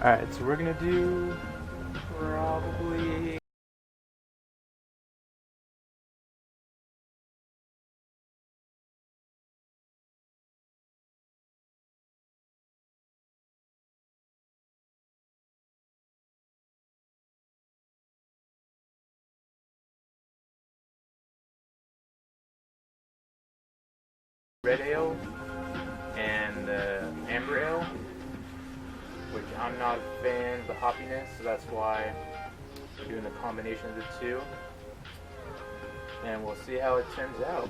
Alright, so we're gonna do probably red ale and amber ale, which I'm not a fan of the hoppiness, so that's why I'm doing a combination of the two. And we'll see how it turns out.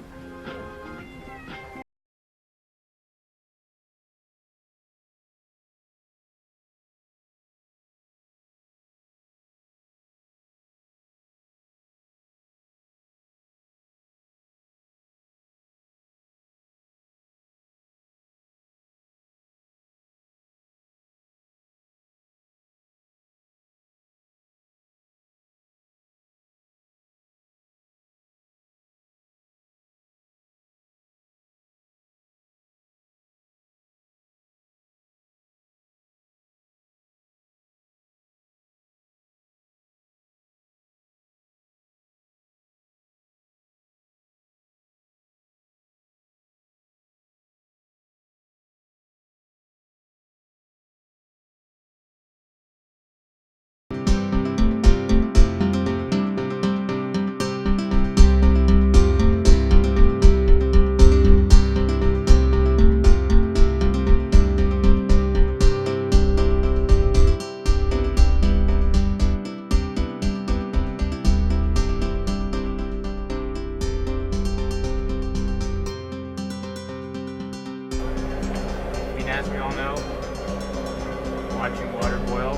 As we all know, watching water boil,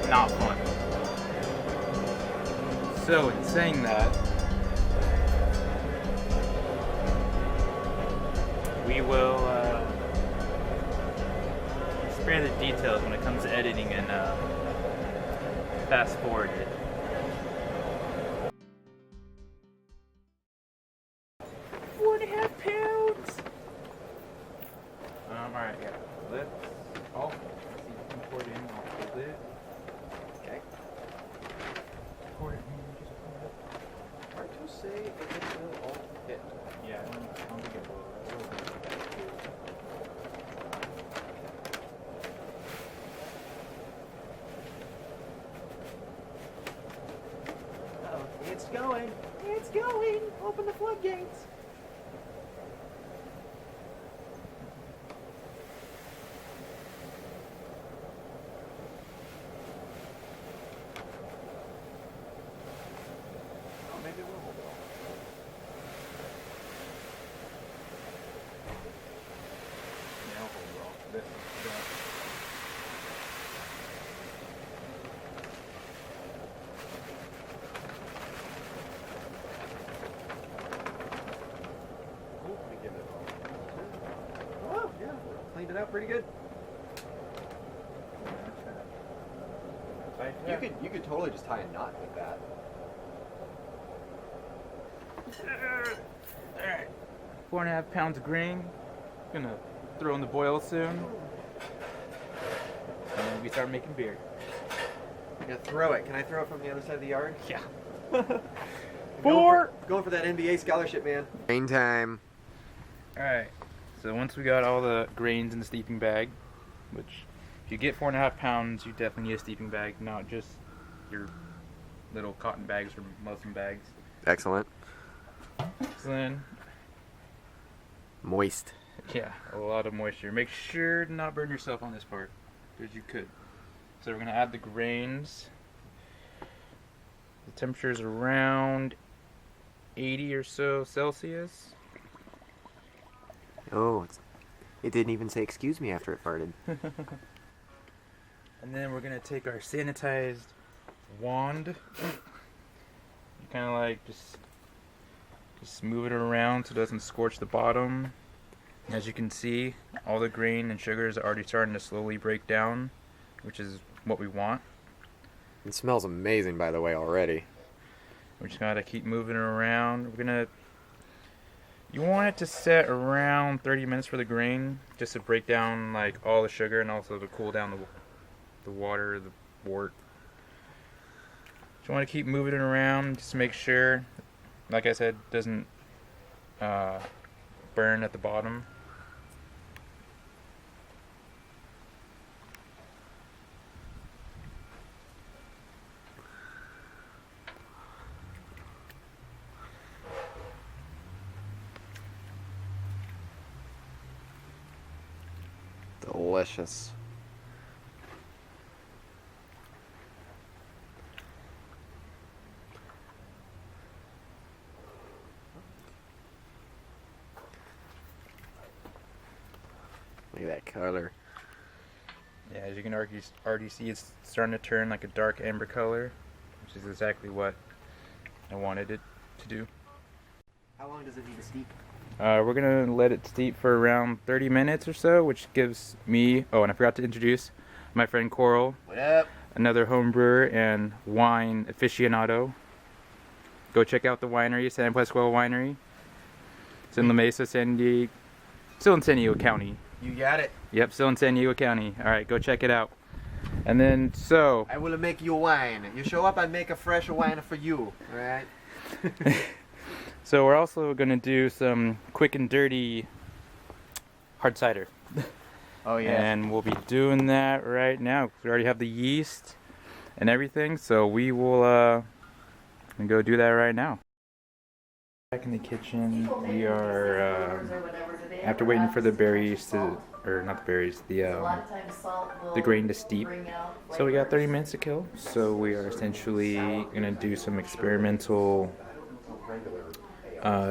not fun. So in saying that, we will spare the details when it comes to editing and fast forward it. Alright, yeah. Let's. Oh, let's see if you can pour it in. I'll hold it. Okay. Pour it in. Just pour it. Hard to say if it's all hit. Yeah, I don't think it will. Oh, it's going. It's going. Open the floodgates. Maybe we'll hold it off. Yeah, I'll hold it off. This Hopefully give it a Oh, yeah. Cleaned it out pretty good. You could totally just tie a knot with that. Alright. 4.5 pounds of grain. Gonna throw in the boil soon. And we start making beer. I'm gonna throw it. Can I throw it from the other side of the yard? Yeah. Going for that NBA scholarship, man. Grain time. Alright. So once we got all the grains in the steeping bag, which if you get 4.5 pounds, you definitely need a steeping bag, not just your little cotton bags or muslin bags. Excellent. So then, Moist. yeah, a lot of moisture. Make sure to not burn yourself on this part, because you could. So we're going to add the grains. The temperature is around 80 or so Celsius. Oh, it didn't even say excuse me after it farted. And then we're going to take our sanitized wand. You kind of like just move it around so it doesn't scorch the bottom. As you can see, all the grain and sugars are already starting to slowly break down, which is what we want. It smells amazing, by the way, already. We're just gonna keep moving it around. We're gonna You want it to set around 30 minutes for the grain, just to break down like all the sugar and also to cool down the water, the wort. You want to keep moving it around just to make sure, like I said, it doesn't burn at the bottom. Delicious. Look at that color. Yeah, as you can already see, it's starting to turn like a dark amber color, which is exactly what I wanted it to do. How long does it need to steep? We're gonna let it steep for around 30 minutes or so, which gives me, oh, and I forgot to introduce my friend Coral, What up? another home brewer and wine aficionado. Go check out the winery, San Pascual Winery. It's in La Mesa, still in San Diego County. You got it. Yep, still in San Diego County. All right, go check it out. And then, so I will make you wine. You show up, I make a fresh wine for you. All right. so we're also gonna do some quick and dirty hard cider. Oh yeah. And we'll be doing that right now. We already have the yeast and everything, so we will go do that right now. Back in the kitchen, we are after waiting for the berries to, or not the berries, the grain to steep. So we got 30 minutes to kill. So we are essentially gonna do some experimental,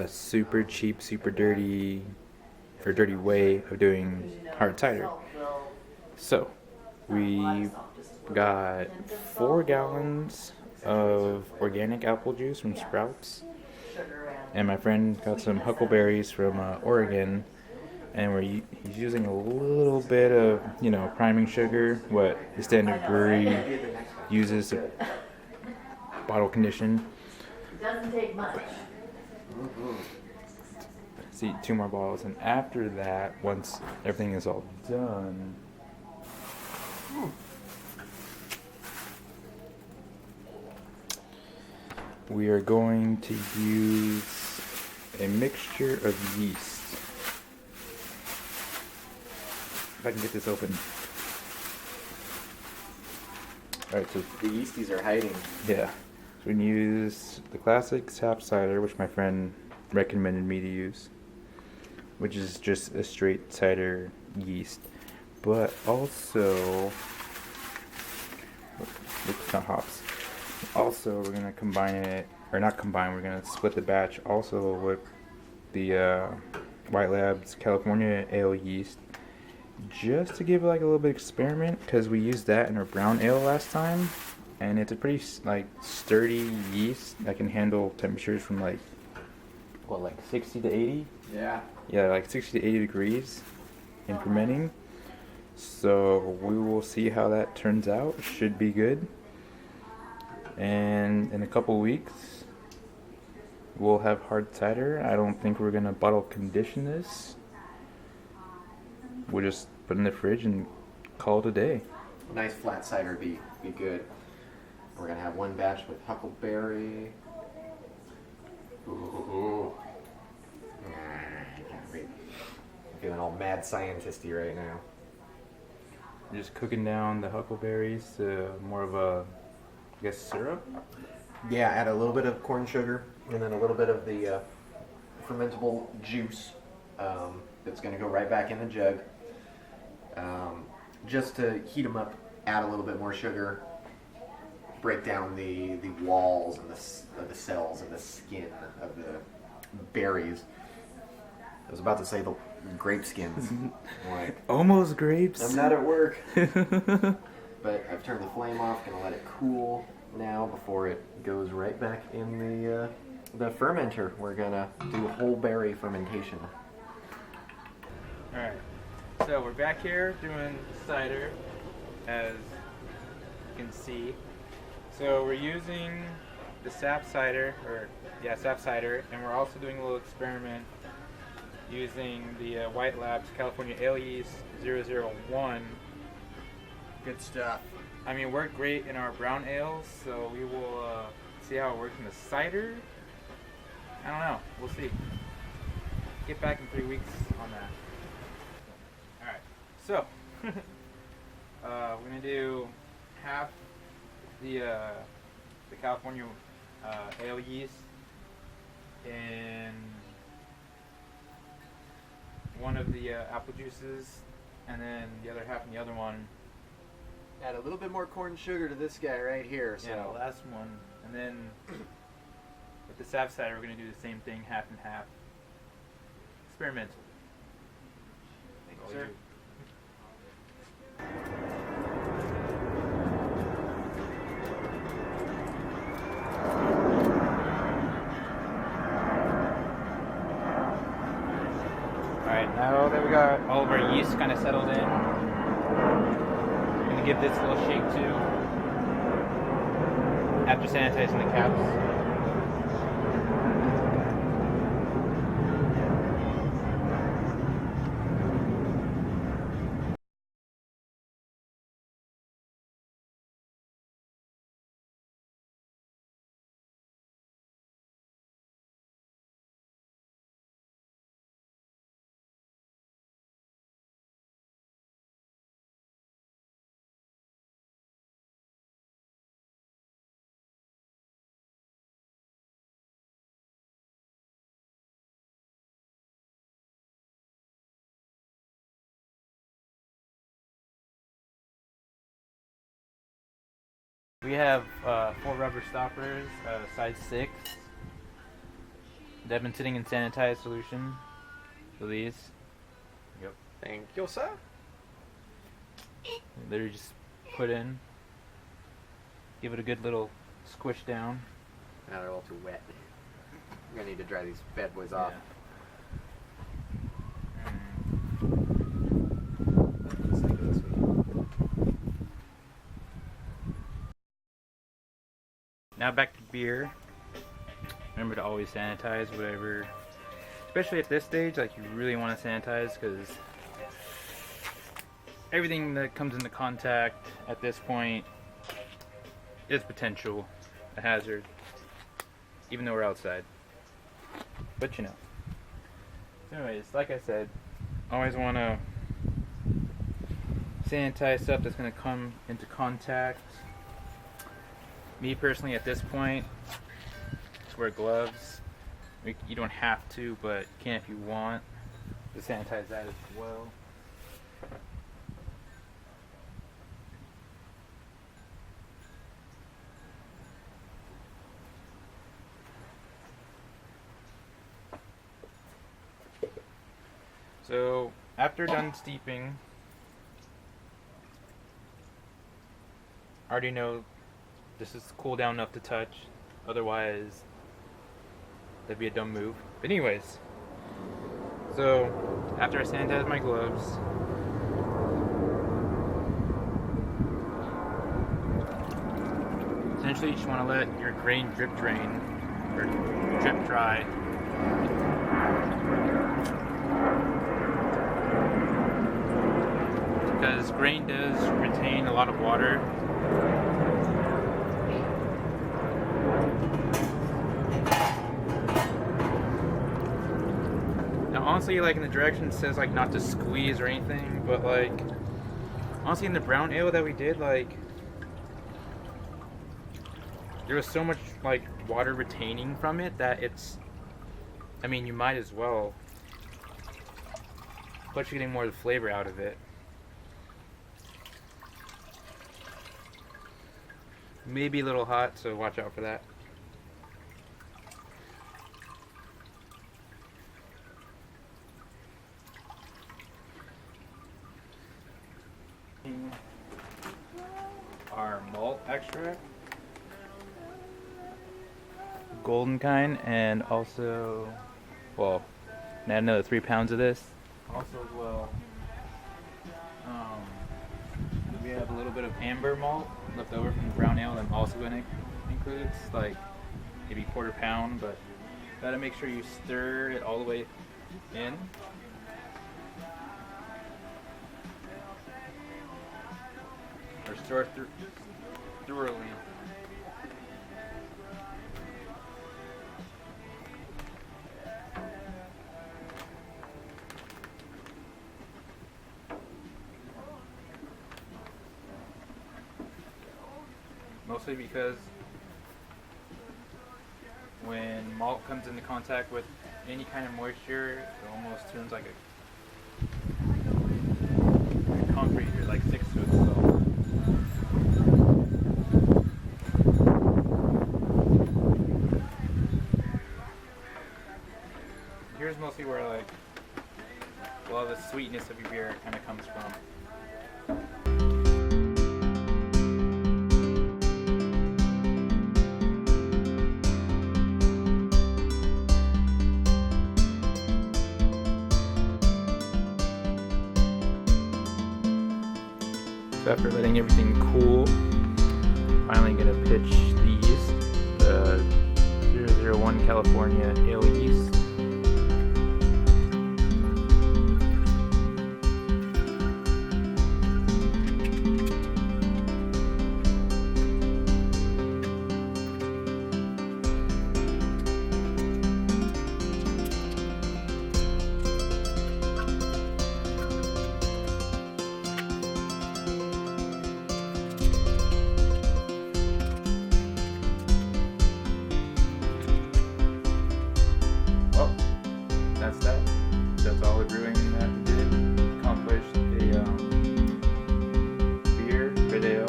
super cheap, super dirty, or dirty way of doing hard cider. So we got 4 gallons of organic apple juice from Sprouts, and my friend got some huckleberries from Oregon, and he's using a little bit of, you know, priming sugar, what the standard brewery uses to bottle condition. It doesn't take much. See, 2 more bottles, and after that, once everything is all done, we are going to use a mixture of yeast. If I can get this open. Alright, so The yeasties are hiding. yeah. So we can use the classic sap cider, which my friend recommended me to use, which is just a straight cider yeast. But also, it's not hops. Also, we're gonna combine it, or not combine, we're gonna split the batch also with the White Labs California Ale yeast, just to give it like a little bit of experiment, because we used that in our brown ale last time, and it's a pretty like sturdy yeast that can handle temperatures from like 60 to 80. Yeah. Yeah, like 60 to 80 degrees in fermenting. So we will see how that turns out. It should be good. And in a couple weeks, we'll have hard cider. I don't think we're gonna bottle condition this. We'll just put it in the fridge and call it a day. Nice flat cider be good. We're gonna have 1 batch with huckleberry. Ooh. I can't wait. I'm feeling all mad scientisty right now. We're just cooking down the huckleberries to more of a, I guess, syrup. Yeah, add a little bit of corn sugar and then a little bit of the fermentable juice that's going to go right back in the jug. Just to heat them up, add a little bit more sugar, break down the walls and the cells and the skin of the berries. I was about to say the grape skins. Like, Almost grapes. I'm not at work. But I've turned the flame off, gonna let it cool now before it goes right back in the fermenter. We're gonna do whole berry fermentation. Alright, so we're back here doing cider, as you can see. So we're using the sap cider, and we're also doing a little experiment using the White Labs California Ale Yeast 001. Good stuff. I mean, worked great in our brown ales, so we will see how it works in the cider. I don't know. We'll see. Get back in 3 weeks on that. Alright, so we're going to do half the California ale yeast in one of the apple juices, and then the other half in the other one. Add a little bit more corn sugar to this guy right here. So Yeah, the last one. And then with the sap cider, we're going to do the same thing, half and half. Experimental. Thank All you, sir. you. Alright, now that we got all of our yeast kind of settled in, I'm going to give this a little shake too, after sanitizing the caps. We have 4 rubber stoppers, size 6. They've been sitting in sanitized solution. So these, Yep. Thank you, sir. they're just put in. Give it a good little squish down. Now they're all too wet. I'm gonna need to dry these bad boys off. Let's think of this week. Now back to beer. Remember to always sanitize whatever, especially at this stage. Like, you really want to sanitize because everything that comes into contact at this point is potential a hazard, even though we're outside. But you know. So anyways, like I said, always want to sanitize stuff that's going to come into contact. Me personally, at this point, just wear gloves. You don't have to, but you can if you want to sanitize that as well. So after done steeping, I already know this is cool down enough to touch, otherwise that'd be a dumb move. But anyways, so after I sanitize my gloves, essentially you just want to let your grain drip drain, or drip dry. Because grain does retain a lot of water. Now honestly, like, in the directions it says like not to squeeze or anything, but like honestly in the brown ale that we did, like there was so much like water retaining from it that it's, I mean, you might as well, plus you're getting more of the flavor out of it. Maybe a little hot, so watch out for that. Our malt extract, golden kind, and also, well, add another 3 pounds of this. Also as well, we have a little bit of amber malt left over from the brown ale that I'm also going to include. It's like maybe 1/4 pound, but gotta make sure you stir it all the way in. Or store thoroughly. Mostly because when malt comes into contact with any kind of moisture, it almost turns like a concrete. You're like sticks to itself. Here's mostly where like a lot of the sweetness of your beer kind of comes from. So after letting everything cool, finally gonna pitch these, the 001 California Ale yeast. Well, that's all the brewing that we did. Accomplished a beer, red ale.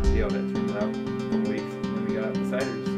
See how that turns out in a couple weeks. And then we got the ciders.